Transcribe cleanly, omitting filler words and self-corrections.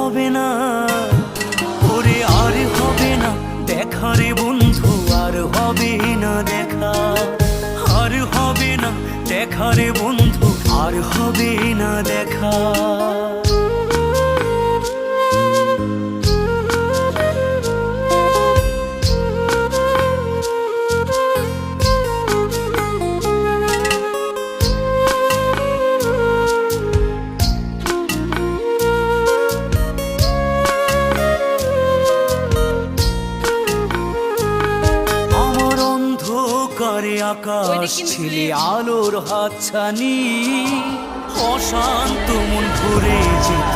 হবে না, ওরে আর হবে না দেখা রে বন্ধু, আর হবে না দেখা, আর হবে না দেখা রে বন্ধু, আর হবে না দেখা। করে আকাশ ছিলে আলোর হাতছানি, অশান্ত মন ভরে যেত